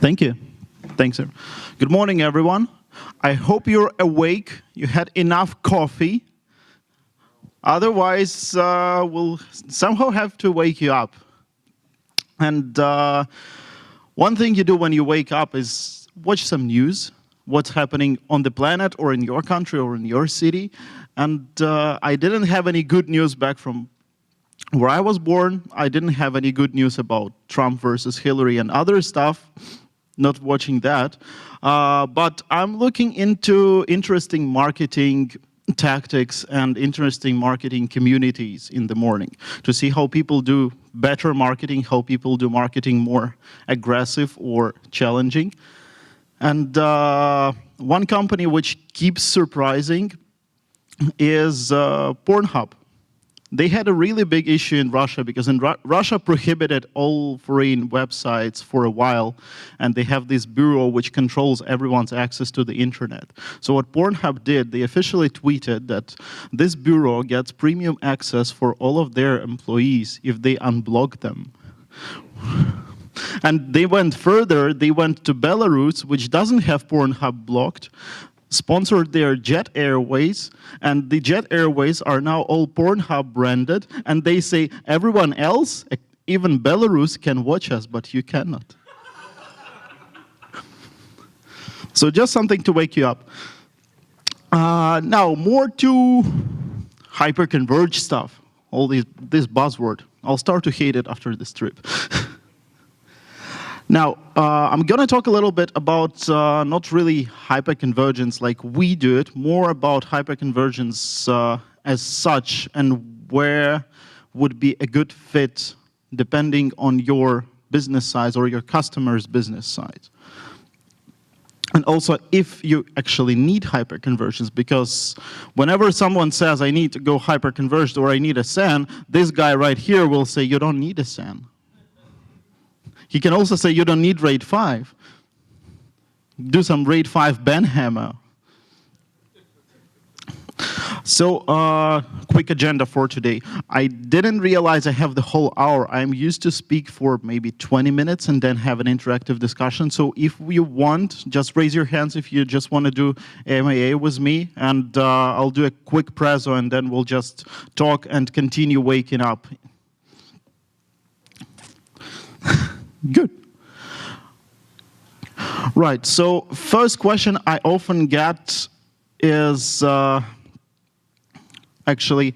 Thank you. Thanks, sir. Good morning, everyone. I hope you're awake. You had enough coffee. Otherwise, we'll somehow have to wake you up. And one thing you do when you wake up is watch some news, what's happening on the planet or in your country or in your city. And I didn't have any good news back from where I was born. I didn't have any good news about Trump versus Hillary and other stuff. Not watching that. But I'm looking into interesting marketing tactics and interesting marketing communities in the morning to see how people do better marketing, how people do marketing more aggressive or challenging. And one company which keeps surprising is Pornhub. They had a really big issue in Russia because Russia prohibited all foreign websites for a while, and they have this bureau which controls everyone's access to the internet. So what Pornhub did, they officially tweeted that this bureau gets premium access for all of their employees if they unblock them. And they went further, they went to Belarus, which doesn't have Pornhub blocked, sponsored their Jet Airways, and the Jet Airways are now all Pornhub branded, and they say everyone else, even Belarus, can watch us, but you cannot. So just something to wake you up. Now, more to hyperconverged stuff, all this buzzword. I'll start to hate it after this trip. Now, I'm going to talk a little bit about not really hyperconvergence like we do it, more about hyperconvergence as such and where would be a good fit depending on your business size or your customer's business size. And also if you actually need hyperconvergence, because whenever someone says, I need to go hyperconverged or I need a SAN, this guy right here will say, you don't need a SAN. He can also say you don't need RAID 5. Do some RAID 5 banhammer. So, quick agenda for today. I didn't realize I have the whole hour. I'm used to speak for maybe 20 minutes and then have an interactive discussion. So if you want, just raise your hands if you just want to do AMA with me, and I'll do a quick prezo and then we'll just talk and continue waking up. Good. Right, so first question I often get is actually,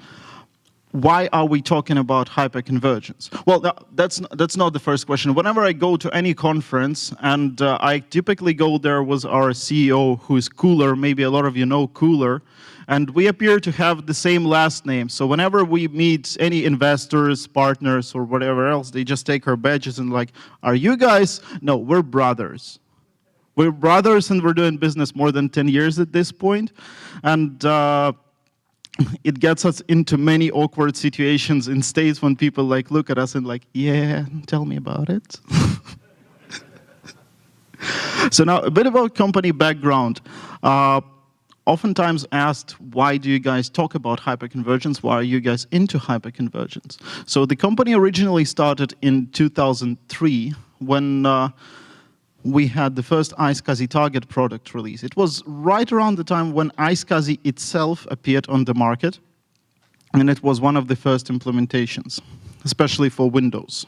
why are we talking about hyperconvergence? Well, that's not the first question. Whenever I go to any conference, and I typically go there with our CEO, who is Cooler, maybe a lot of you know Cooler, and we appear to have the same last name. So whenever we meet any investors, partners, or whatever else, they just take our badges and like, are you guys? No, we're brothers. We're brothers and we're doing business more than 10 years at this point. And it gets us into many awkward situations in States when people like look at us and like, yeah, tell me about it. So now a bit about company background. Oftentimes asked, why do you guys talk about hyperconvergence? Why are you guys into hyperconvergence? So the company originally started in 2003 when we had the first iSCSI target product release. It was right around the time when iSCSI itself appeared on the market, and it was one of the first implementations, especially for Windows.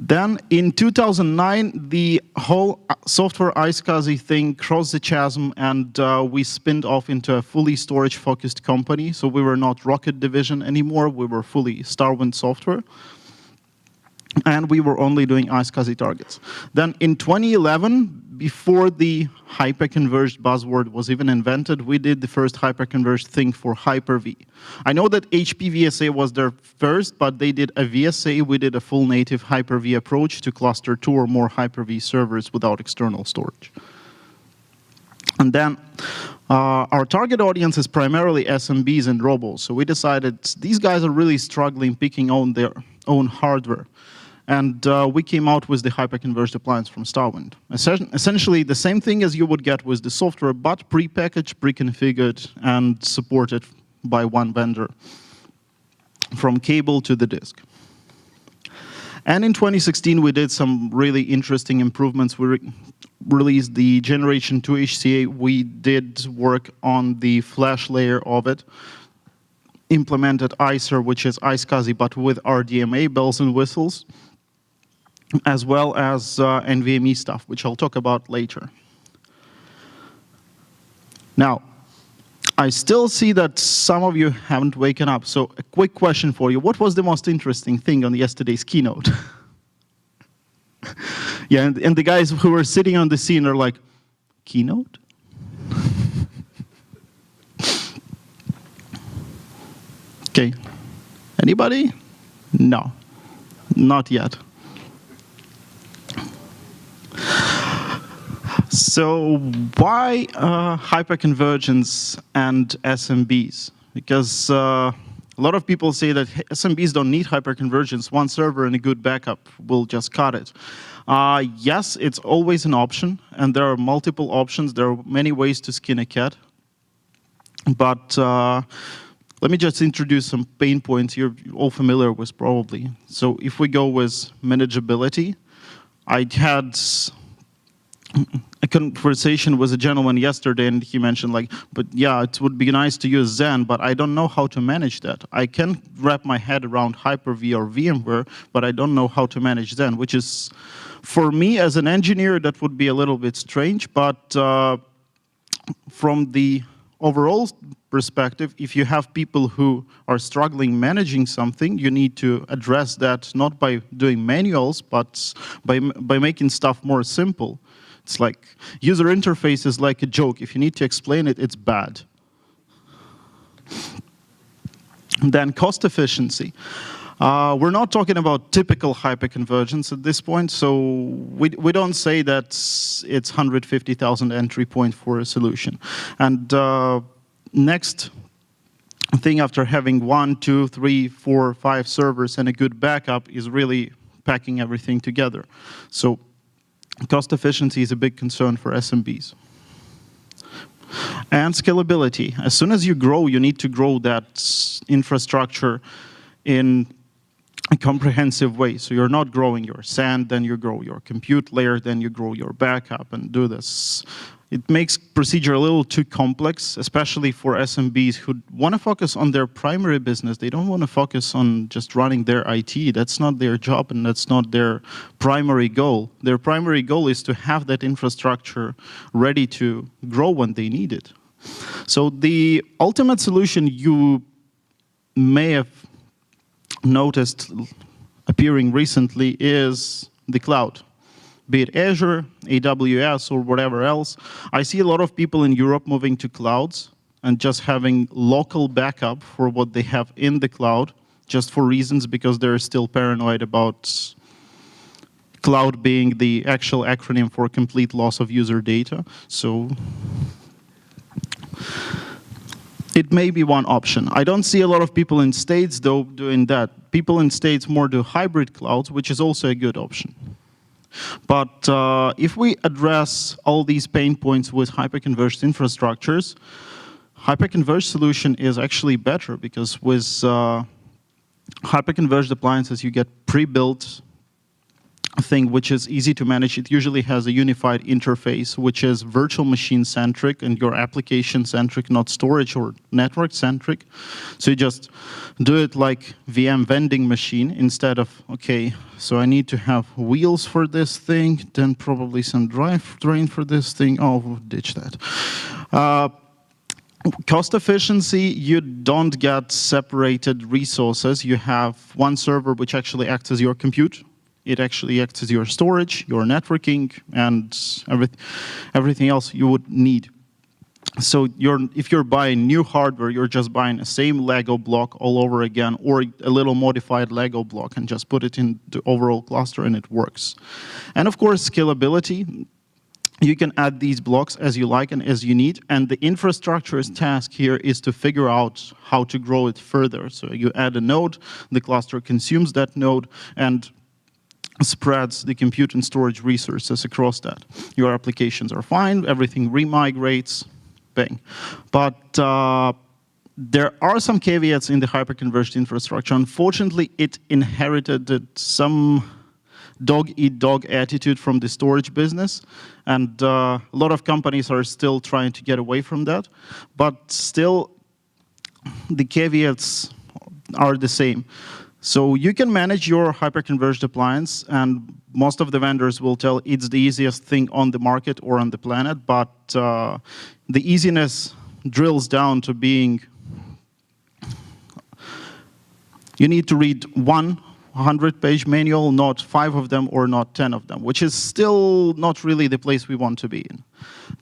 Then in 2009, the whole software iSCSI thing crossed the chasm, and we spinned off into a fully storage-focused company. So we were not Rocket Division anymore. We were fully Starwind Software. And we were only doing iSCSI targets. Then in 2011, before the hyperconverged buzzword was even invented, we did the first hyperconverged thing for Hyper-V. I know that HP VSA was their first, but they did a VSA. We did a full native Hyper-V approach to cluster 2 or more Hyper-V servers without external storage. And then our target audience is primarily SMBs and robos. So we decided these guys are really struggling picking on their own hardware. And we came out with the hyperconverged appliance from Starwind. Essentially the same thing as you would get with the software, but pre-packaged, pre-configured, and supported by one vendor, from cable to the disk. And in 2016, we did some really interesting improvements. We released the Generation 2 HCA. We did work on the flash layer of it, implemented ICER, which is iSCSI, but with RDMA bells and whistles, as well as NVMe stuff, which I'll talk about later. Now, I still see that some of you haven't waken up, so a quick question for you. What was the most interesting thing on yesterday's keynote? Yeah, and the guys who were sitting on the scene are like, keynote? Okay, anybody? No, not yet. So why hyperconvergence and SMBs? Because a lot of people say that SMBs don't need hyperconvergence. One server and a good backup will just cut it. Yes, it's always an option, and there are multiple options. There are many ways to skin a cat. But let me just introduce some pain points you're all familiar with probably. So if we go with manageability, I had a conversation with a gentleman yesterday, and he mentioned like, but yeah, it would be nice to use Xen, but I don't know how to manage that. I can wrap my head around Hyper-V or VMware, but I don't know how to manage Xen, which is, for me as an engineer, that would be a little bit strange, but from the overall perspective, if you have people who are struggling managing something, you need to address that not by doing manuals, but by making stuff more simple. It's like user interface is like a joke. If you need to explain it, it's bad. Then cost efficiency. We're not talking about typical hyperconvergence at this point, so we don't say that it's 150,000 entry point for a solution. And next thing after having 1, 2, 3, 4, 5 servers and a good backup is really packing everything together. So cost efficiency is a big concern for SMBs. And scalability. As soon as you grow, you need to grow that infrastructure in a comprehensive way. So you're not growing your SAN, then you grow your compute layer, then you grow your backup and do this. It makes procedure a little too complex, especially for SMBs who want to focus on their primary business. They don't want to focus on just running their IT. That's not their job, and that's not their primary goal. Their primary goal is to have that infrastructure ready to grow when they need it. So the ultimate solution you may have noticed appearing recently is the cloud. Be it Azure, AWS, or whatever else. I see a lot of people in Europe moving to clouds and just having local backup for what they have in the cloud, just for reasons because they're still paranoid about cloud being the actual acronym for complete loss of user data. So it may be one option. I don't see a lot of people in states, though, doing that. People in states more do hybrid clouds, which is also a good option. But if we address all these pain points with hyperconverged infrastructures, hyperconverged solution is actually better because with hyperconverged appliances, you get pre-built thing which is easy to manage. It usually has a unified interface, which is virtual machine centric and your application centric, not storage or network centric. So you just do it like VM vending machine instead of, okay, so I need to have wheels for this thing, then probably some drivetrain for this thing. Oh, ditch that. Cost efficiency, you don't get separated resources. You have one server which actually acts as your compute. It actually acts as your storage, your networking, and everything else you would need. So if you're buying new hardware, you're just buying the same Lego block all over again, or a little modified Lego block, and just put it in the overall cluster, and it works. And of course, scalability. You can add these blocks as you like and as you need, and the infrastructure's task here is to figure out how to grow it further. So you add a node, the cluster consumes that node, and spreads the compute and storage resources across that. Your applications are fine, everything remigrates, bang. But there are some caveats in the hyperconverged infrastructure. Unfortunately, it inherited some dog-eat-dog attitude from the storage business, and a lot of companies are still trying to get away from that. But still, the caveats are the same. So you can manage your hyperconverged appliance, and most of the vendors will tell it's the easiest thing on the market or on the planet, but the easiness drills down to being you need to read 100-page manual, not 5 of them or not 10 of them, which is still not really the place we want to be in.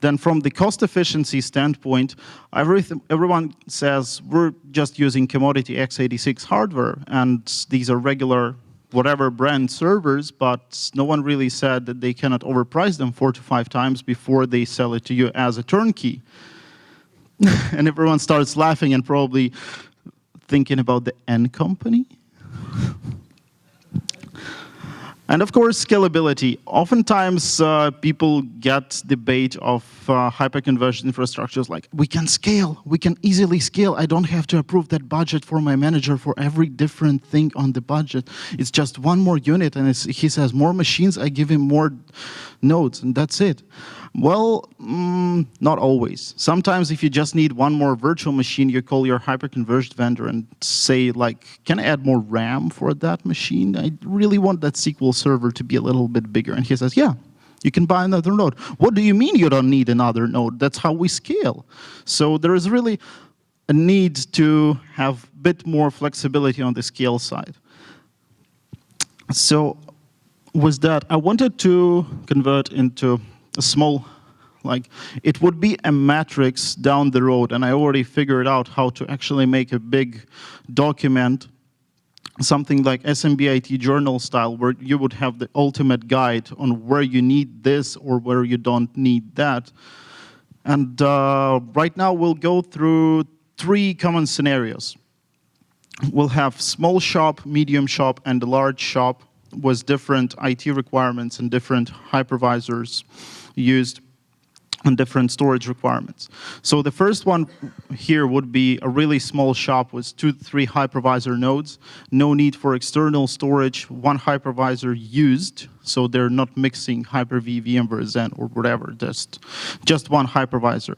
Then from the cost efficiency standpoint, everyone says we're just using commodity x86 hardware, and these are regular whatever brand servers, but no one really said that they cannot overprice them 4 to 5 times before they sell it to you as a turnkey. And everyone starts laughing and probably thinking about the N company. And of course, scalability. Oftentimes, people get the bait of hyperconverged infrastructures like, we can scale, we can easily scale. I don't have to approve that budget for my manager for every different thing on the budget. It's just one more unit, and he says more machines, I give him more nodes, and that's it. Well, not always. Sometimes if you just need one more virtual machine, you call your hyperconverged vendor and say, like, can I add more RAM for that machine? I really want that SQL server to be a little bit bigger. And he says, yeah, you can buy another node. What do you mean you don't need another node? That's how we scale. So there is really a need to have a bit more flexibility on the scale side. So with that, I wanted to convert into a small, like, it would be a matrix down the road, and I already figured out how to actually make a big document, something like SMB IT journal style, where you would have the ultimate guide on where you need this or where you don't need that. And right now we'll go through 3 common scenarios. We'll have small shop, medium shop, and a large shop with different IT requirements and different hypervisors used and different storage requirements. So the first one here would be a really small shop with 2 to 3 hypervisor nodes, no need for external storage, 1 hypervisor used, so they're not mixing Hyper-V, VMware Zen, or whatever, just 1 hypervisor.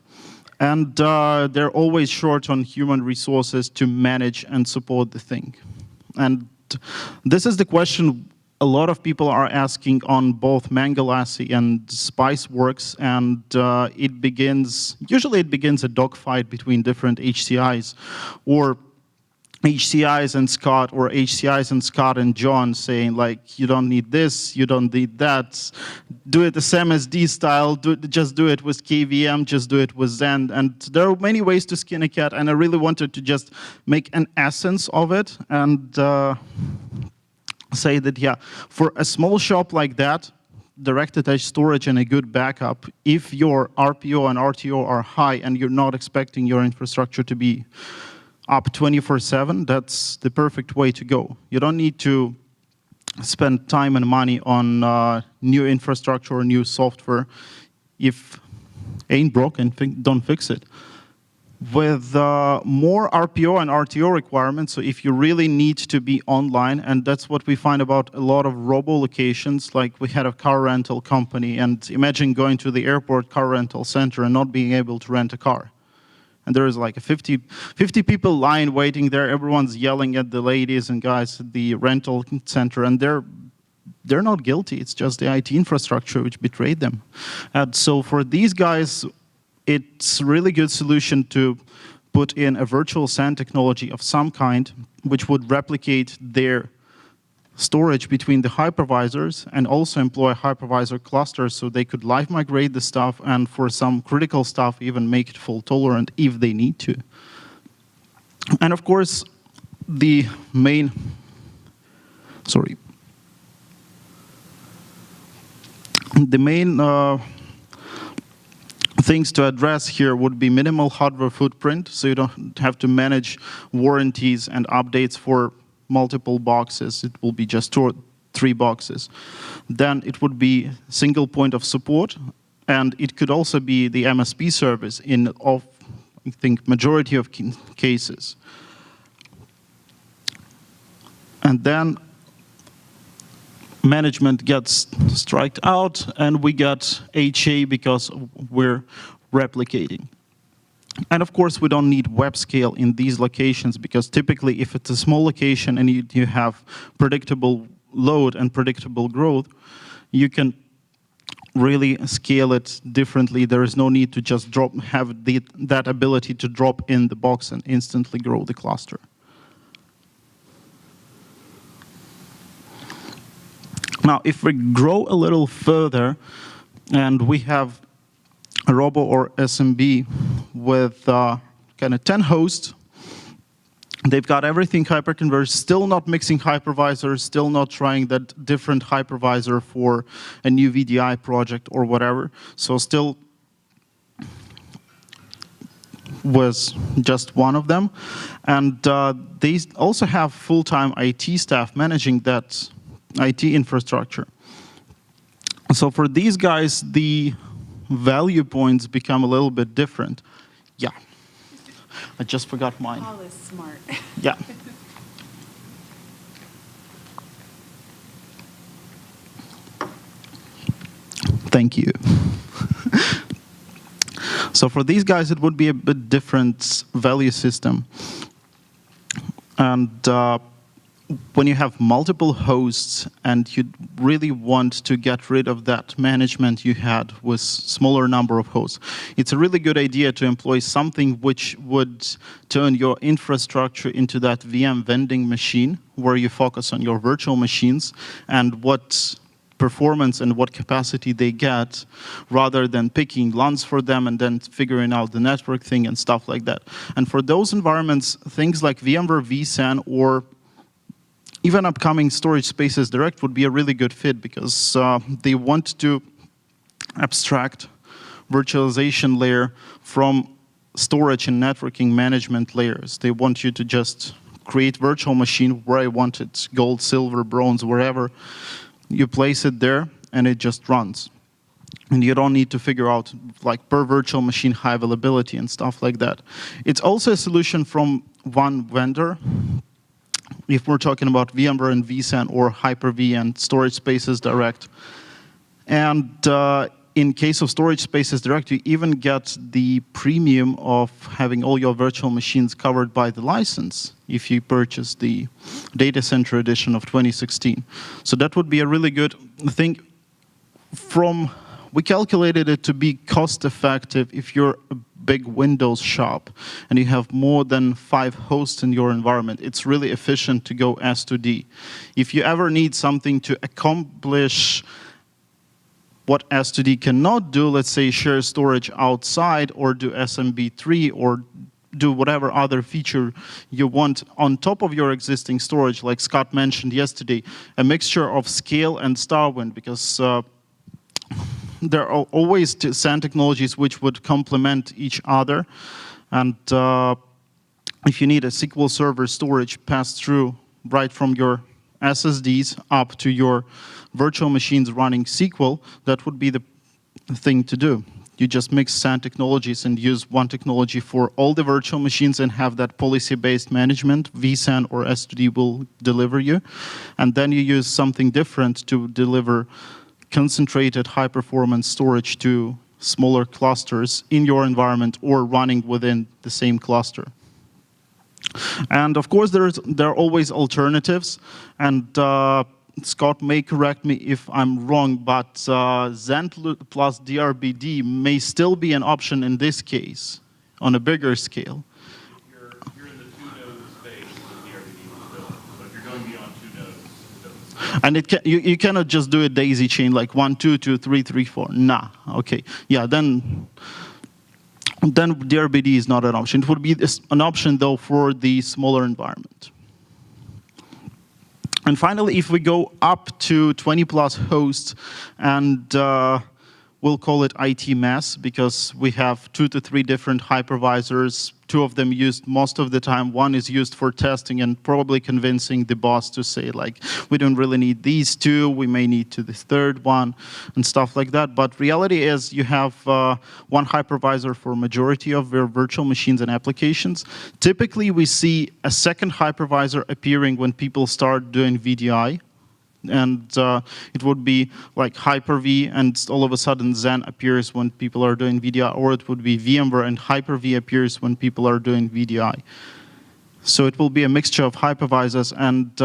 And they're always short on human resources to manage and support the thing. And this is the question a lot of people are asking on both MangoCon and Spiceworks, and usually it begins a dogfight between different HCIs, or HCIs and Scott, or HCIs and Scott and John saying, like, you don't need this, you don't need that, do it the SMSD style, just do it with KVM, just do it with Zen. And there are many ways to skin a cat, and I really wanted to just make an essence of it, and say that, yeah, for a small shop like that, direct attached storage and a good backup, if your RPO and RTO are high and you're not expecting your infrastructure to be up 24/7, that's the perfect way to go. You don't need to spend time and money on new infrastructure or new software. If ain't broken, don't fix it. With more RPO and RTO requirements, so if you really need to be online, and that's what we find about a lot of robo-locations, like we had a car rental company, and imagine going to the airport car rental center and not being able to rent a car. And there is like a 50 people line waiting there, everyone's yelling at the ladies and guys at the rental center, and they're not guilty, it's just the IT infrastructure which betrayed them. And so for these guys, it's a really good solution to put in a virtual SAN technology of some kind, which would replicate their storage between the hypervisors and also employ hypervisor clusters so they could live migrate the stuff, and for some critical stuff even make it fault tolerant if they need to. And of course, the main things to address here would be minimal hardware footprint, so you don't have to manage warranties and updates for multiple boxes. It will be just 2 or 3 boxes. Then it would be single point of support, and it could also be the MSP service I think, majority of cases. And then management gets striked out, and we get HA because we're replicating. And of course, we don't need web scale in these locations, because typically if it's a small location and you have predictable load and predictable growth, you can really scale it differently. There is no need to just have that ability to drop in the box and instantly grow the cluster. Now, if we grow a little further and we have a Robo or SMB with kind of 10 hosts, they've got everything hyperconverged, still not mixing hypervisors, still not trying that different hypervisor for a new VDI project or whatever. So still was just one of them. And they also have full-time IT staff managing that IT infrastructure. So for these guys, the value points become a little bit different. Yeah. I just forgot mine. Paul is smart. Yeah. Thank you. So for these guys, it would be a bit different value system. And when you have multiple hosts and you really want to get rid of that management you had with smaller number of hosts, it's a really good idea to employ something which would turn your infrastructure into that VM vending machine where you focus on your virtual machines and what performance and what capacity they get, rather than picking LANs for them and then figuring out the network thing and stuff like that. And for those environments, things like VMware vSAN or even upcoming Storage Spaces Direct would be a really good fit, because they want to abstract virtualization layer from storage and networking management layers. They want you to just create virtual machine where I want it, gold, silver, bronze, wherever. You place it there, and it just runs. And you don't need to figure out, like, per virtual machine high availability and stuff like that. It's also a solution from one vendor. If we're talking about VMware and vSAN or Hyper-V and Storage Spaces Direct. And in case of Storage Spaces Direct, you even get the premium of having all your virtual machines covered by the license if you purchase the Data Center Edition of 2016. So that would be a really good thing. We calculated it to be cost effective if you're a big Windows shop and you have more than 5 hosts in your environment. It's really efficient to go S2D. If you ever need something to accomplish what S2D cannot do, let's say share storage outside or do SMB3 or do whatever other feature you want on top of your existing storage, like Scott mentioned yesterday, a mixture of scale and Starwind, because there are always SAN technologies which would complement each other. And if you need a SQL Server storage passed through right from your SSDs up to your virtual machines running SQL, that would be the thing to do. You just mix SAN technologies and use one technology for all the virtual machines and have that policy-based management vSAN or S2D will deliver you. And then you use something different to deliver concentrated high-performance storage to smaller clusters in your environment or running within the same cluster. And of course, there are always alternatives. And Scott may correct me if I'm wrong, but Xent plus DRBD may still be an option in this case on a bigger scale. You're in the 2-node space with DRBD was built. So if you're going beyond 2 nodes, it doesn't. And you cannot just do a daisy chain like 1, 2, 2, 3, 3, 4. Nah, okay. Yeah, then DRBD is not an option. It would be an option, though, for the smaller environment. And finally, if we go up to 20 plus hosts and we'll call it IT mess, because we have 2 to 3 different hypervisors, 2 of them used most of the time. 1 is used for testing and probably convincing the boss to say, like, we don't really need these 2, we may need to the 3rd one, and stuff like that. But reality is you have 1 hypervisor for majority of your virtual machines and applications. Typically, we see a second hypervisor appearing when people start doing VDI. And it would be like Hyper-V, and all of a sudden Zen appears when people are doing VDI, or it would be VMware and Hyper-V appears when people are doing VDI. So it will be a mixture of hypervisors and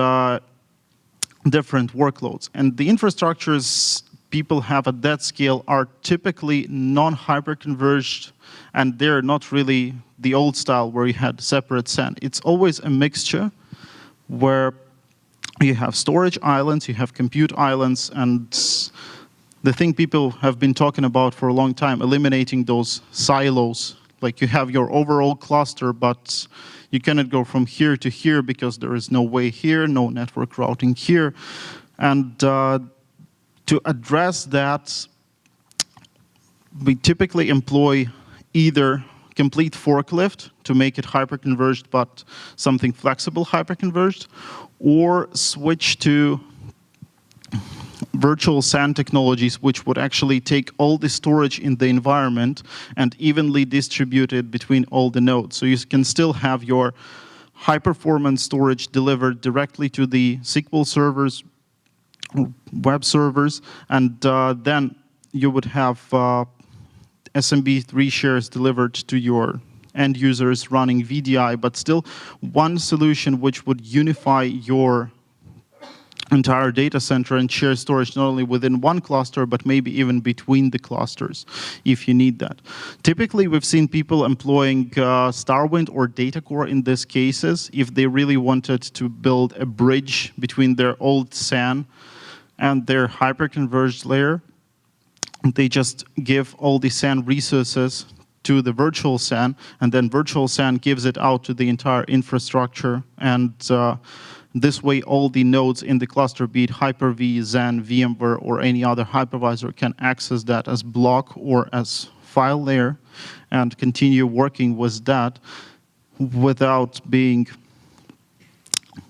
different workloads. And the infrastructures people have at that scale are typically non-hyper-converged, and they're not really the old style where you had separate SAN. It's always a mixture where you have storage islands, you have compute islands, and the thing people have been talking about for a long time, eliminating those silos. Like you have your overall cluster, but you cannot go from here to here because there is no way here, no network routing here. And to address that, we typically employ either complete forklift to make it hyper-converged, but something flexible hyper-converged, or switch to virtual SAN technologies, which would actually take all the storage in the environment and evenly distribute it between all the nodes. So you can still have your high-performance storage delivered directly to the SQL servers, web servers, and then you would have SMB3 shares delivered to your end users running VDI, but still one solution which would unify your entire data center and share storage not only within one cluster, but maybe even between the clusters, if you need that. Typically, we've seen people employing Starwind or DataCore in these cases if they really wanted to build a bridge between their old SAN and their hyper-converged layer. They just give all the SAN resources to the virtual SAN, and then virtual SAN gives it out to the entire infrastructure. And this way, all the nodes in the cluster, be it Hyper-V, Zen, VMware, or any other hypervisor, can access that as block or as file layer and continue working with that without being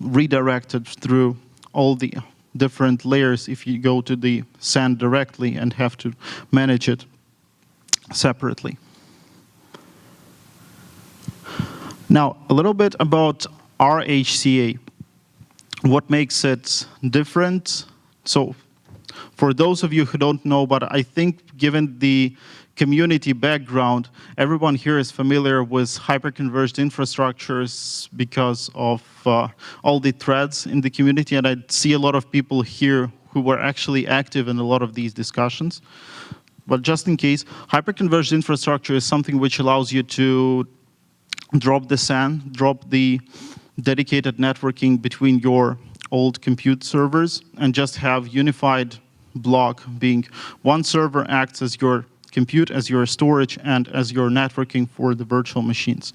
redirected through all the different layers if you go to the SAN directly and have to manage it separately. Now, a little bit about RHCA. What makes it different? So, for those of you who don't know, but I think given the community background, everyone here is familiar with hyperconverged infrastructures because of all the threads in the community, and I see a lot of people here who were actually active in a lot of these discussions. But just in case, hyperconverged infrastructure is something which allows you to drop the SAN, drop the dedicated networking between your old compute servers, and just have unified block, being one server acts as your compute, as your storage, and as your networking for the virtual machines.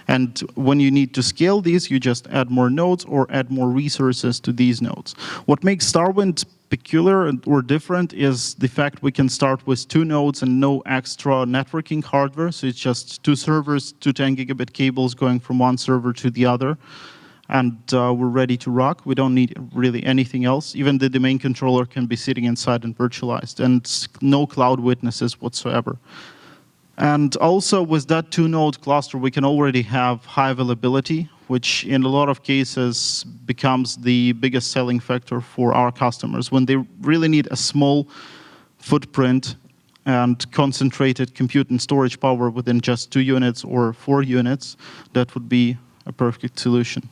And when you need to scale these, you just add more nodes or add more resources to these nodes. What makes Starwind peculiar or different is the fact we can start with 2 nodes and no extra networking hardware. So it's just 2 servers, 2 10 gigabit cables going from one server to the other. And we're ready to rock. We don't need really anything else. Even the domain controller can be sitting inside and virtualized, and no cloud witnesses whatsoever. And also with that 2-node cluster, we can already have high availability, which in a lot of cases becomes the biggest selling factor for our customers. When they really need a small footprint and concentrated compute and storage power within just 2 units or 4 units, that would be a perfect solution.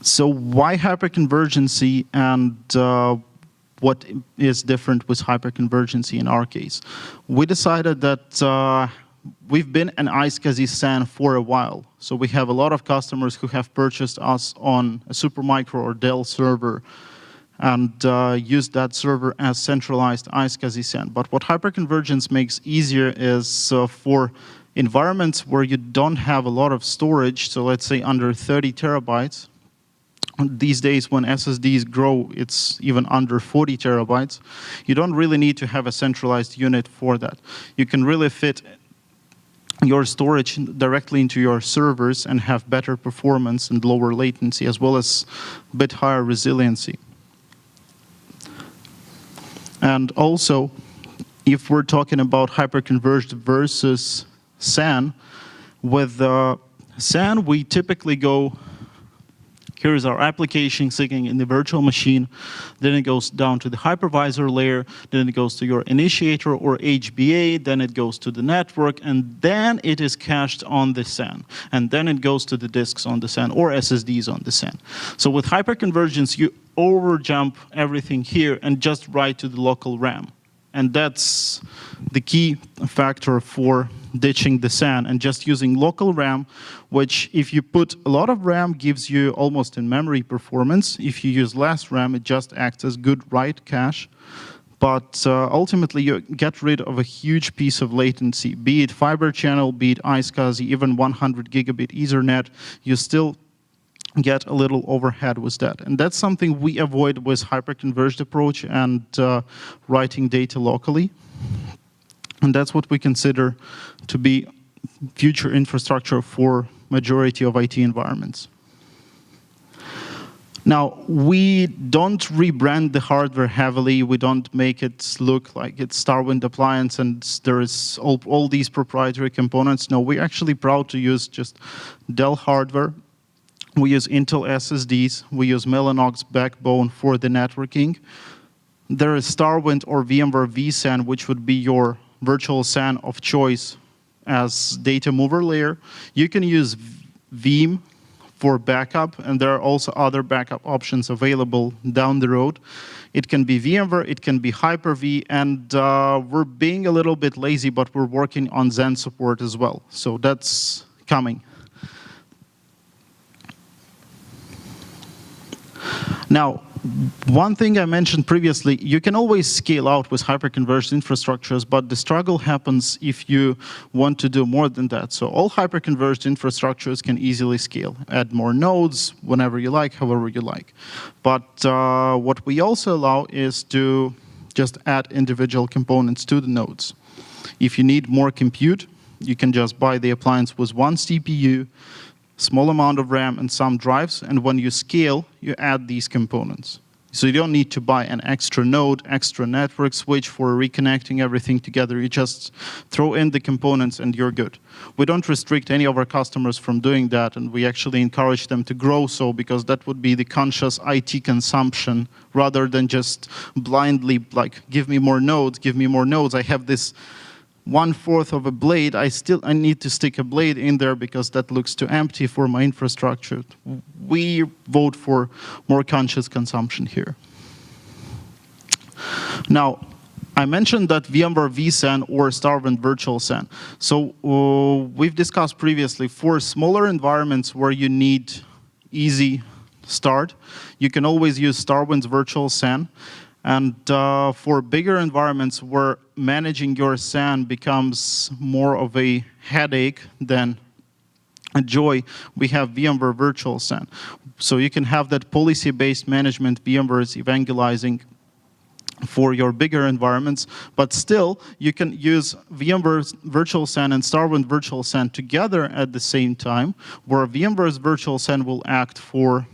So why hyperconvergency, and what is different with hyperconvergency in our case? We decided that we've been an iSCSI SAN for a while. So we have a lot of customers who have purchased us on a Supermicro or Dell server and used that server as centralized iSCSI SAN. But what hyperconvergence makes easier is for environments where you don't have a lot of storage, so let's say under 30 terabytes, these days when SSDs grow, it's even under 40 terabytes. You don't really need to have a centralized unit for that. You can really fit your storage directly into your servers and have better performance and lower latency, as well as a bit higher resiliency. And also, if we're talking about hyperconverged versus SAN, with SAN, we typically go, here's our application sitting in the virtual machine, then it goes down to the hypervisor layer, then it goes to your initiator or HBA, then it goes to the network, and then it is cached on the SAN. And then it goes to the disks on the SAN or SSDs on the SAN. So with hyperconvergence, you overjump everything here and just write to the local RAM. And that's the key factor for ditching the SAN and just using local RAM, which if you put a lot of RAM gives you almost in-memory performance. If you use less RAM, it just acts as good write cache. But ultimately, you get rid of a huge piece of latency, be it fiber channel, be it iSCSI, even 100 gigabit Ethernet, you still get a little overhead with that. And that's something we avoid with hyperconverged approach and writing data locally. And that's what we consider to be future infrastructure for majority of IT environments. Now, we don't rebrand the hardware heavily. We don't make it look like it's Starwind appliance and there is all these proprietary components. No, we're actually proud to use just Dell hardware. We use Intel SSDs. We use Mellanox backbone for the networking. There is Starwind or VMware vSAN, which would be your virtual SAN of choice as data mover layer. You can use Veeam for backup, and there are also other backup options available down the road. It can be VMware, it can be Hyper-V, and we're being a little bit lazy, but we're working on Xen support as well. So that's coming. Now, one thing I mentioned previously, you can always scale out with hyperconverged infrastructures, but the struggle happens if you want to do more than that. So all hyperconverged infrastructures can easily scale. Add more nodes whenever you like, however you like. But what we also allow is to just add individual components to the nodes. If you need more compute, you can just buy the appliance with one CPU, small amount of RAM and some drives, and when you scale, you add these components. So you don't need to buy an extra node, extra network switch for reconnecting everything together. You just throw in the components and you're good. We don't restrict any of our customers from doing that, and we actually encourage them to grow so, because that would be the conscious IT consumption rather than just blindly like, give me more nodes, give me more nodes. I have this 1/4 of a blade, I need to stick a blade in there because that looks too empty for my infrastructure. We vote for more conscious consumption here. Now, I mentioned that VMware vSAN or Starwind Virtual SAN. So we've discussed previously, for smaller environments where you need easy start, you can always use Starwind's Virtual SAN. And for bigger environments where managing your SAN becomes more of a headache than a joy, we have VMware Virtual SAN. So you can have that policy-based management VMware is evangelizing for your bigger environments, but still you can use VMware's Virtual SAN and Starwind Virtual SAN together at the same time, where VMware's Virtual SAN will act for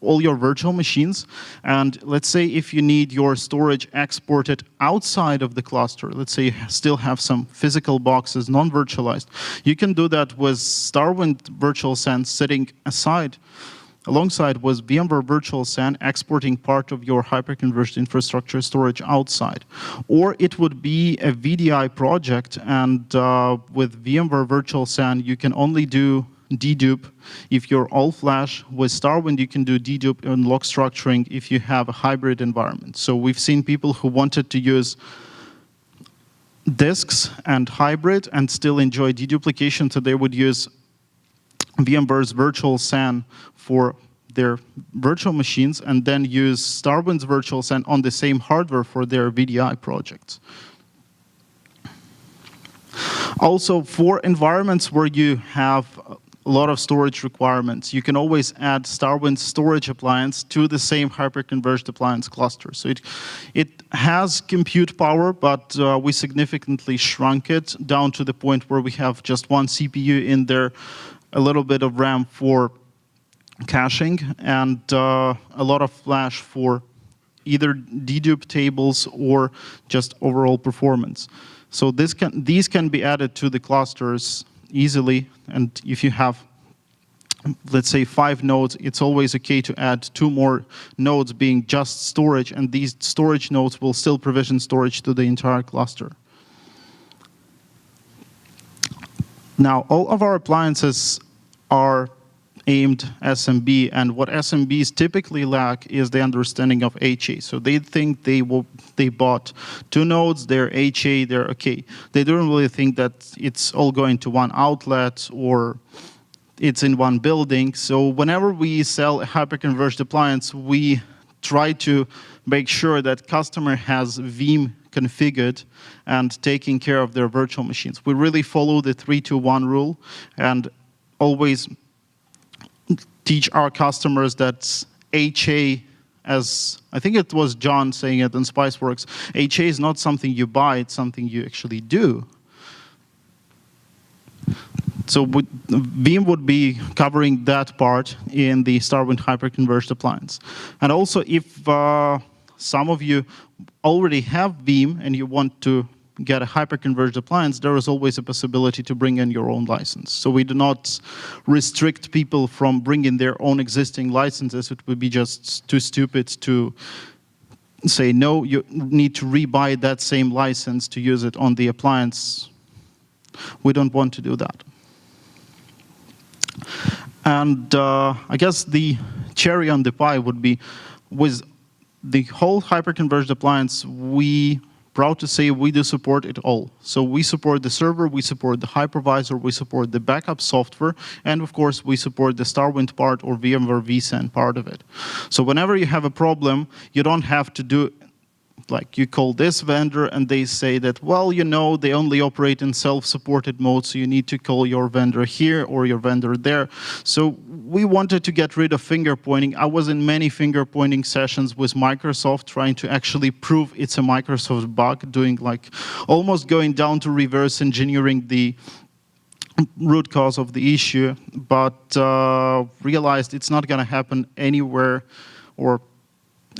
all your virtual machines. And let's say if you need your storage exported outside of the cluster, let's say you still have some physical boxes, non-virtualized, you can do that with Starwind Virtual SAN sitting alongside with VMware Virtual SAN, exporting part of your hyperconverged infrastructure storage outside. Or it would be a VDI project, and with VMware Virtual SAN, you can only do dedupe if you're all flash. With Starwind, you can do dedupe and log structuring if you have a hybrid environment. So we've seen people who wanted to use disks and hybrid and still enjoy deduplication, so they would use VMware's Virtual SAN for their virtual machines and then use Starwind's Virtual SAN on the same hardware for their VDI projects. Also, for environments where you have a lot of storage requirements, you can always add Starwind storage appliance to the same hyperconverged appliance cluster. So it has compute power, but we significantly shrunk it down to the point where we have just one CPU in there, a little bit of RAM for caching, and a lot of flash for either dedupe tables or just overall performance. So these can be added to the clusters easily, and if you have, let's say, 5 nodes, it's always okay to add 2 more nodes being just storage, and these storage nodes will still provision storage to the entire cluster. Now, all of our appliances are aimed SMB, and what SMBs typically lack is the understanding of HA. So they think they bought 2 nodes, they're HA, they're okay. They don't really think that it's all going to one outlet or it's in one building. So whenever we sell a hyperconverged appliance, we try to make sure that customer has Veeam configured and taking care of their virtual machines. We really follow the 3-2-1 rule and always teach our customers that HA, as I think it was John saying it in Spiceworks, HA is not something you buy, it's something you actually do. So Veeam would be covering that part in the Starwind hyperconverged appliance. And also, if some of you already have Veeam and you want to get a hyperconverged appliance, there is always a possibility to bring in your own license. So we do not restrict people from bringing their own existing licenses. It would be just too stupid to say, no, you need to rebuy that same license to use it on the appliance. We don't want to do that. And I guess the cherry on the pie would be, with the whole hyperconverged appliance, we proud to say we do support it all. So we support the server, we support the hypervisor, we support the backup software, and of course we support the Starwind part or VMware vSAN part of it. So whenever you have a problem, you don't have to do, like you call this vendor and they say that, well, you know, they only operate in self-supported mode, so you need to call your vendor here or your vendor there. So we wanted to get rid of finger pointing. I was in many finger pointing sessions with Microsoft trying to actually prove it's a Microsoft bug, doing like almost going down to reverse engineering the root cause of the issue, but realized it's not going to happen anywhere or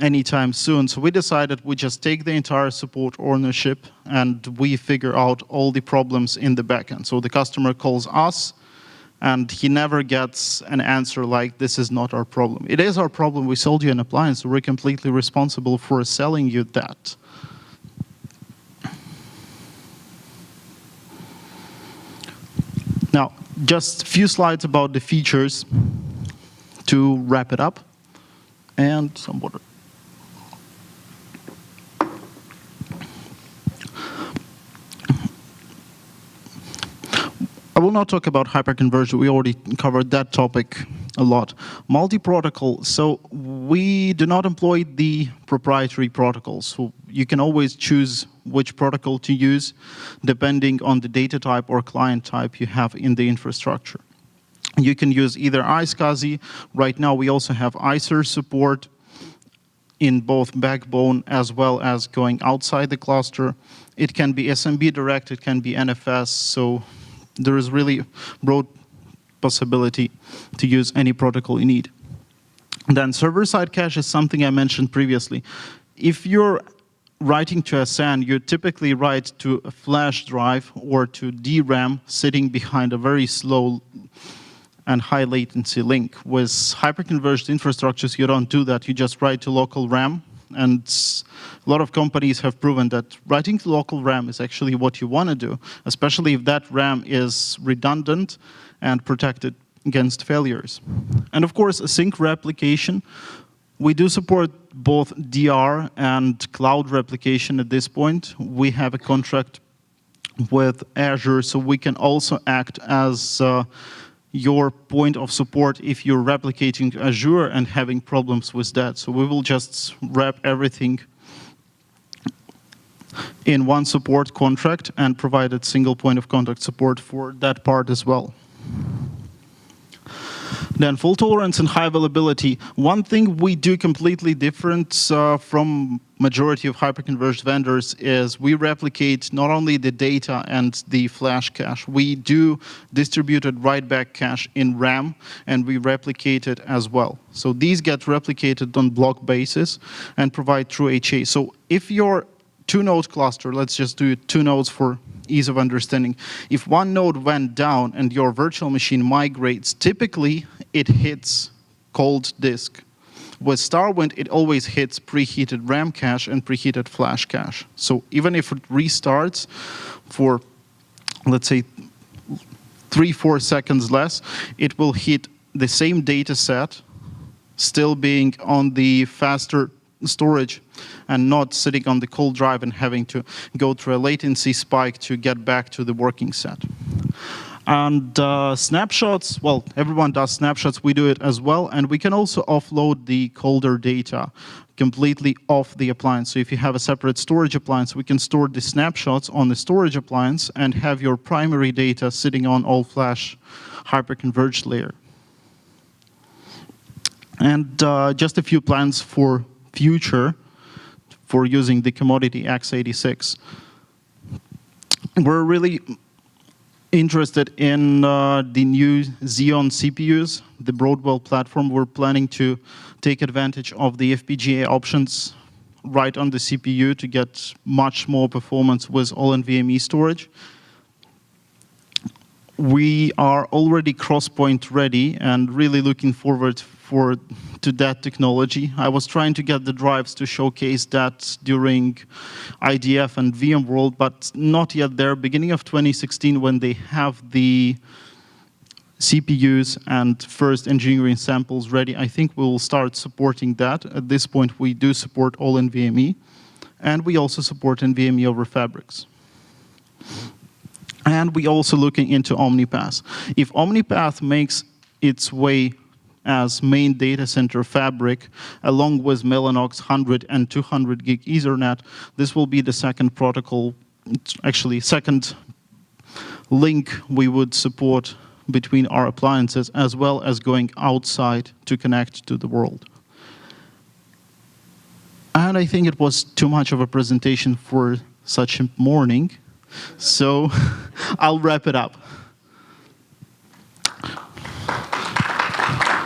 anytime soon. So we decided we just take the entire support ownership and we figure out all the problems in the backend. So the customer calls us and he never gets an answer like, this is not our problem. It is our problem. We sold you an appliance, so we're completely responsible for selling you that. Now, just a few slides about the features to wrap it up, and some water. I will not talk about hyperconverged. We already covered that topic a lot. Multi-protocol. So we do not employ the proprietary protocols. So you can always choose which protocol to use depending on the data type or client type you have in the infrastructure. You can use either iSCSI. Right now we also have ISER support in both backbone as well as going outside the cluster. It can be SMB direct, it can be NFS. So there is really broad possibility to use any protocol you need. Then server-side cache is something I mentioned previously. If you're writing to a SAN, you typically write to a flash drive or to DRAM sitting behind a very slow and high latency link. With hyperconverged infrastructures, you don't do that. You just write to local RAM. And a lot of companies have proven that writing to local RAM is actually what you want to do, especially if that RAM is redundant and protected against failures. And of course, async replication. We do support both DR and cloud replication at this point. We have a contract with Azure, so we can also act as your point of support if you're replicating to Azure and having problems with that. So we will just wrap everything in one support contract and provide a single point of contact support for that part as well. Then full tolerance and high availability. One thing we do completely different from majority of hyperconverged vendors is we replicate not only the data and the flash cache, we do distributed write-back cache in RAM, and we replicate it as well. So these get replicated on block basis and provide true HA. So if your two-node cluster, let's just do 2 nodes for ease of understanding. If one node went down and your virtual machine migrates, typically it hits cold disk. With Starwind, it always hits preheated RAM cache and preheated flash cache. So even if it restarts for, let's say, 3-4 seconds less, it will hit the same data set, still being on the faster storage and not sitting on the cold drive and having to go through a latency spike to get back to the working set. And snapshots, well, everyone does snapshots, we do it as well, and we can also offload the colder data completely off the appliance. So if you have a separate storage appliance, we can store the snapshots on the storage appliance and have your primary data sitting on all-flash hyperconverged layer. And just a few plans for future for using the commodity x86. We're really interested in the new Xeon CPUs, the Broadwell platform. We're planning to take advantage of the FPGA options right on the CPU to get much more performance with all-NVMe storage. We are already cross-point ready and really looking forward to that technology. I was trying to get the drives to showcase that during IDF and VMworld, but not yet there. Beginning of 2016, when they have the CPUs and first engineering samples ready, I think we'll start supporting that. At this point, we do support all NVMe, and we also support NVMe over fabrics. And we're also looking into OmniPath. If OmniPath makes its way as main data center fabric, along with Mellanox 100 and 200 gig Ethernet, this will be the second protocol, actually second link we would support between our appliances, as well as going outside to connect to the world. And I think it was too much of a presentation for such a morning, so I'll wrap it up.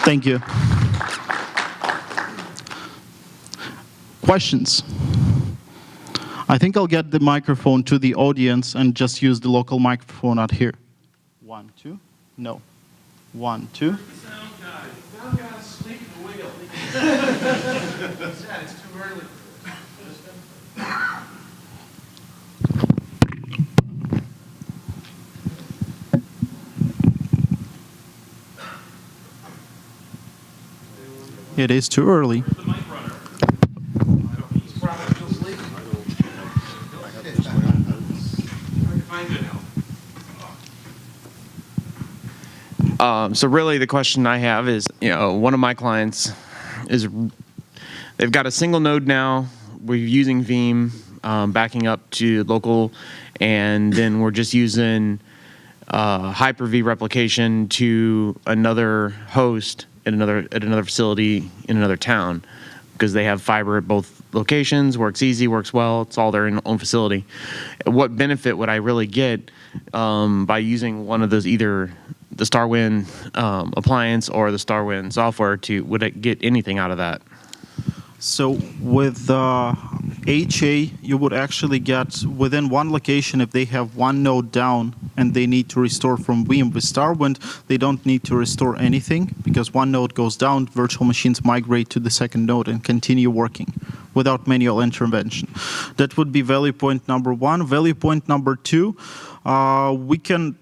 Thank you. Questions? I think I'll get the microphone to the audience and just use the local microphone out here. 1, 2, no. 1, 2. Sound guy. Sound guy's asleep at the wheel. Sad, it's too early. It is too early. Where's the mic runner? He's probably still sleeping. Find good help. So really the question I have is, one of my clients is, they've got a single node now. We're using Veeam, backing up to local, and then we're just using Hyper-V replication to another host at another facility in another town, because they have fiber at both locations, works easy, works well, it's all their own facility. What benefit would I really get by using one of those, either the Starwind appliance or the Starwind software? Would I get anything out of that? So with HA, you would actually get within one location, if they have one node down and they need to restore from Veeam. With Starwind, they don't need to restore anything, because one node goes down, virtual machines migrate to the second node and continue working without manual intervention. That would be value point number one. Value point number two, we can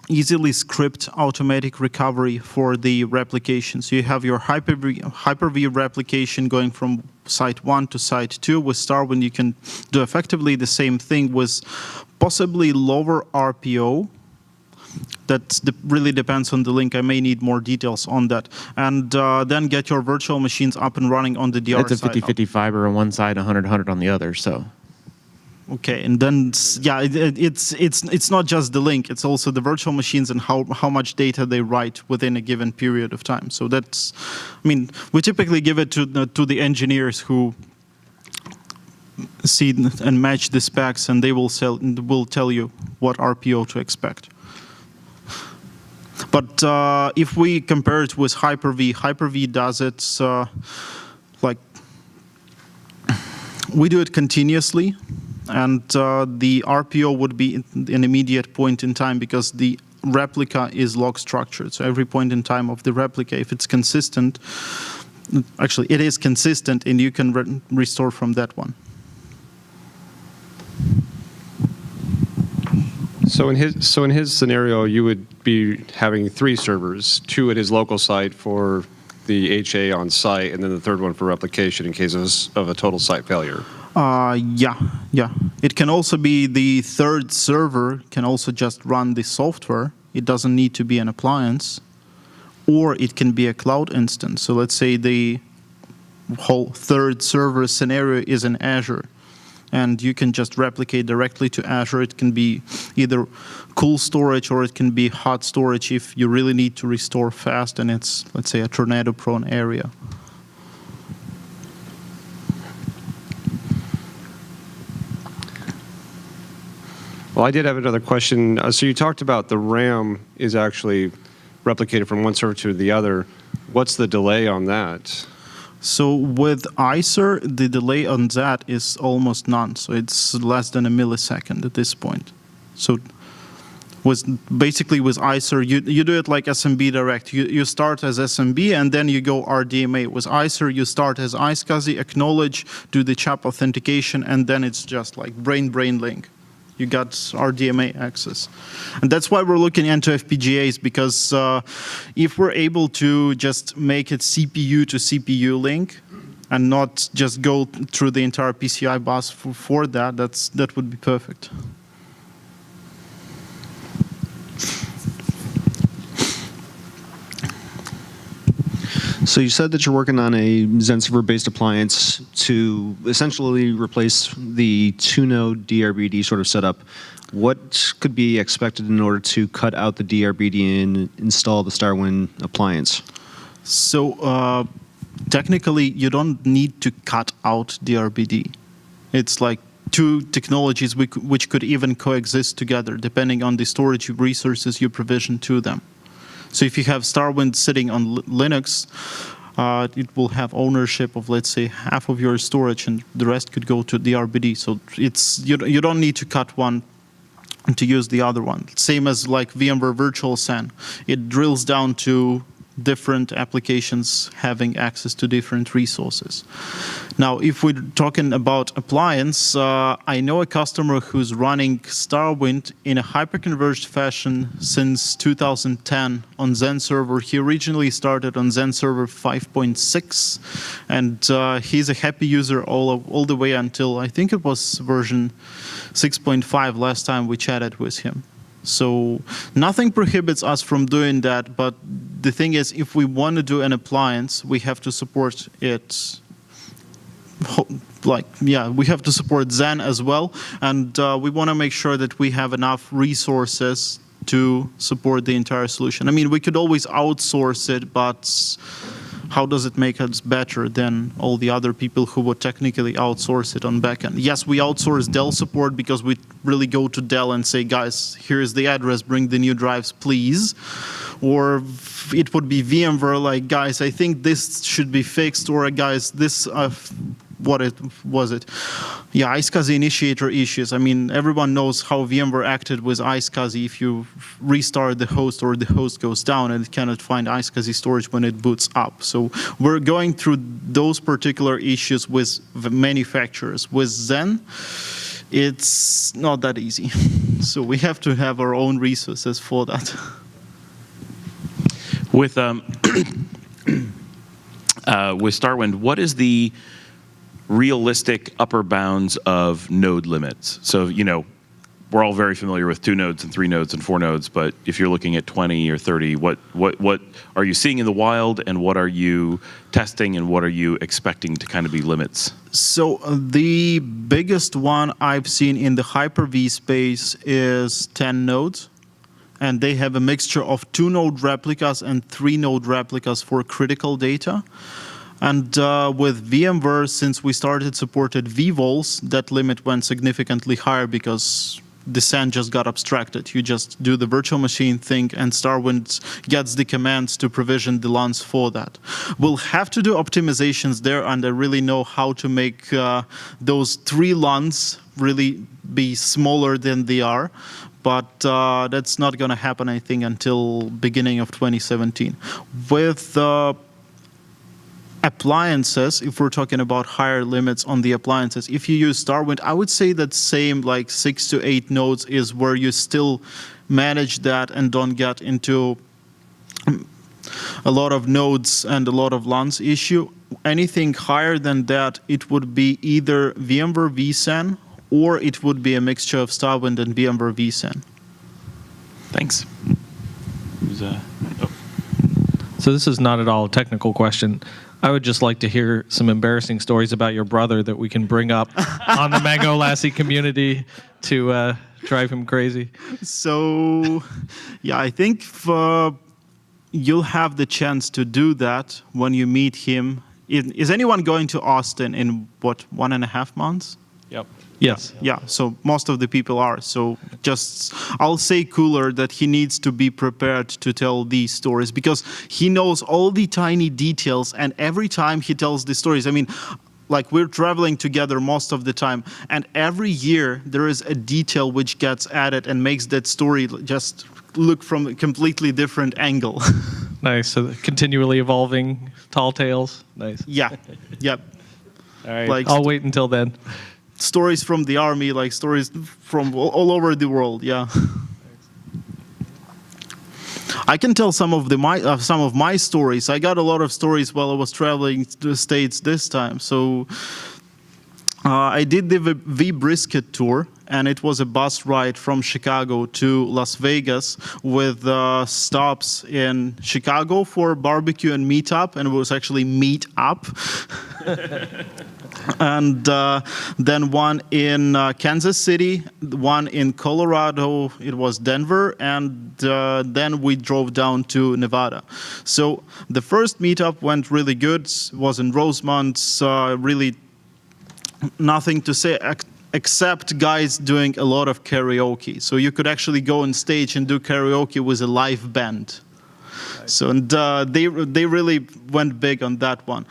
easily script automatic recovery for the replication. So you have your Hyper-V replication going from site 1 to site 2. With Starwind, you can do effectively the same thing with possibly lower RPO. That really depends on the link. I may need more details on that. And then get your virtual machines up and running on the DR side. It's a 50-50 fiber on one side, 100-100 on the other, so. Okay, and then yeah, it's not just the link; it's also the virtual machines and how much data they write within a given period of time. So that's, I mean, we typically give it to the engineers who see and match the specs, and they will tell you what RPO to expect. But if we compare it with Hyper-V, Hyper-V does it like we do it continuously. And the RPO would be an immediate point in time because the replica is log structured. So every point in time of the replica, if it's consistent, actually it is consistent, and you can restore from that one. So in his scenario, you would be having 3 servers, 2 at his local site for the HA on site, and then the third one for replication in case of a total site failure. Yeah. It can also be the third server can also just run the software. It doesn't need to be an appliance, or it can be a cloud instance. So let's say the whole third server scenario is in Azure, and you can just replicate directly to Azure. It can be either cool storage or it can be hot storage if you really need to restore fast and it's, let's say, a tornado-prone area. Well, I did have another question. So you talked about the RAM is actually replicated from one server to the other. What's the delay on that? So with ICER, the delay on that is almost none. So it's less than a millisecond at this point. So basically with ICER, you do it like SMB direct. You start as SMB and then you go RDMA. With ICER, you start as iSCSI, acknowledge, do the CHAP authentication, and then it's just like brain link. You got RDMA access. And that's why we're looking into FPGAs, because if we're able to just make it CPU to CPU link and not just go through the entire PCI bus for that, that would be perfect. So you said that you're working on a Zen server-based appliance to essentially replace the 2-node DRBD sort of setup. What could be expected in order to cut out the DRBD and install the Starwind appliance? So technically, you don't need to cut out DRBD. It's like 2 technologies which could even coexist together, depending on the storage resources you provision to them. So if you have Starwind sitting on Linux, it will have ownership of, let's say, half of your storage, and the rest could go to DRBD. So you don't need to cut one to use the other one. Same as like VMware Virtual SAN. It drills down to different applications having access to different resources. Now, if we're talking about appliance, I know a customer who's running Starwind in a hyperconverged fashion since 2010 on Zen server. He originally started on Zen server 5.6, and he's a happy user all the way until, I think it was version 6.5 last time we chatted with him. So nothing prohibits us from doing that, but the thing is, if we want to do an appliance, we have to support it. We have to support Zen as well, and we want to make sure that we have enough resources to support the entire solution. I mean, we could always outsource it, but how does it make us better than all the other people who would technically outsource it on backend? Yes, we outsource Dell support because we really go to Dell and say, guys, here's the address, bring the new drives, please. Or it would be VMware, like, guys, I think this should be fixed, or guys, this, what was it? Yeah, iSCSI initiator issues. I mean, everyone knows how VMware acted with iSCSI. If you restart the host or the host goes down and it cannot find iSCSI storage when it boots up. So we're going through those particular issues with the manufacturers. With Zen, it's not that easy. So we have to have our own resources for that. With Starwind, what is the realistic upper bounds of node limits? So, we're all very familiar with 2 nodes and 3 nodes and 4 nodes, but if you're looking at 20 or 30, what are you seeing in the wild, and what are you testing, and what are you expecting to kind of be limits? So the biggest one I've seen in the Hyper-V space is 10 nodes. And they have a mixture of 2-node replicas and 3-node replicas for critical data. And with VMware, since we started supported vVols, that limit went significantly higher because the SAN just got abstracted. You just do the virtual machine thing, and Starwind gets the commands to provision the LANs for that. We'll have to do optimizations there, and I really know how to make those 3 LANs really be smaller than they are. But that's not going to happen, I think, until beginning of 2017. With appliances, if we're talking about higher limits on the appliances, if you use Starwind, I would say that same like 6 to 8 nodes is where you still manage that and don't get into a lot of nodes and a lot of LANs issue. Anything higher than that, it would be either VMware vSAN, or it would be a mixture of Starwind and VMware vSAN. Thanks. So this is not at all a technical question. I would just like to hear some embarrassing stories about your brother that we can bring up on the Mango Lassie community to drive him crazy. So, yeah, I think you'll have the chance to do that when you meet him. Is anyone going to Austin in, 1.5 months? Yep. Yes. Yeah, so most of the people are. So just, I'll say cooler that he needs to be prepared to tell these stories because he knows all the tiny details, and every time he tells the stories, I mean, like we're traveling together most of the time, and every year there is a detail which gets added and makes that story just look from a completely different angle. Nice. So continually evolving tall tales. Nice. Yeah. Yep. All right. Like I'll wait until then. Stories from the army, like stories from all over the world. Yeah. I can tell some of my stories. I got a lot of stories while I was traveling to the States this time. So I did the V-Brisket tour, and it was a bus ride from Chicago to Las Vegas with stops in Chicago for barbecue and meetup, and it was actually meet up. And then one in Kansas City, one in Colorado, it was Denver, and then we drove down to Nevada. So the first meetup went really good, was in Rosemont, really nothing to say except guys doing a lot of karaoke. So you could actually go on stage and do karaoke with a live band. Nice. So and they really went big on that one.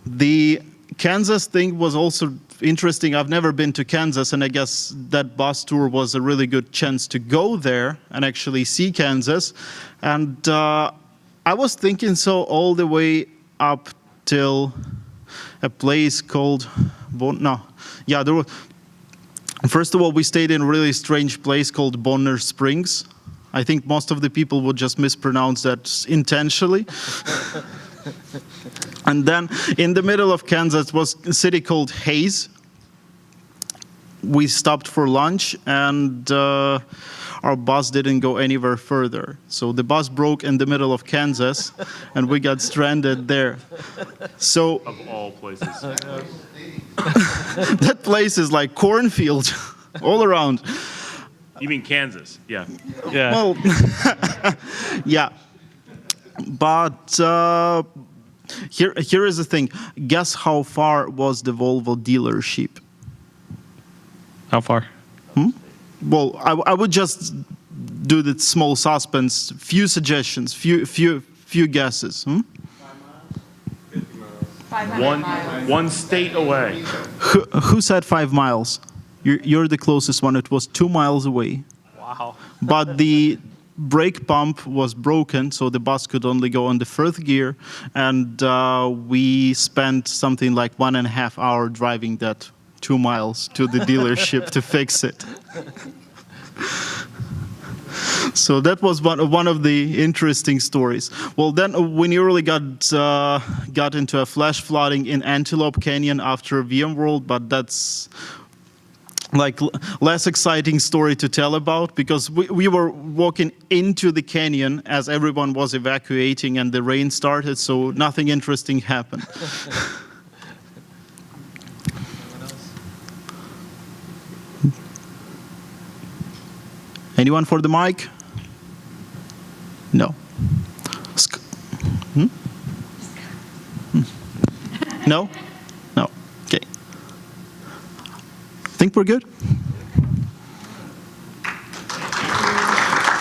The Kansas thing was also interesting. I've never been to Kansas, and I guess that bus tour was a really good chance to go there and actually see Kansas. And I was thinking so all the way up till a place called there was. First of all, we stayed in a really strange place called Bonner Springs. I think most of the people would just mispronounce that intentionally. And then in the middle of Kansas was a city called Hays. We stopped for lunch, and our bus didn't go anywhere further. So the bus broke in the middle of Kansas, and we got stranded there. So Of all places. that place is like cornfield all around. You mean Kansas? Yeah. Yeah. Well, yeah. But here is the thing. Guess how far was the Volvo dealership? How far? Well, I would just do the small suspense. Few suggestions. Few guesses. 500 miles. One state away. Who said 5 miles? You're the closest one. It was 2 miles away. Wow. But the brake pump was broken, so the bus could only go on the first gear, and we spent something like 1.5 hours driving that 2 miles to the dealership to fix it. So that was one of the interesting stories. Well, then we nearly got into a flash flooding in Antelope Canyon after VMworld, but that's like less exciting story to tell about, because we were walking into the canyon as everyone was evacuating and the rain started, so nothing interesting happened. Anyone for the mic? No. No? No. Okay. Think we're good?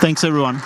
Thanks, everyone.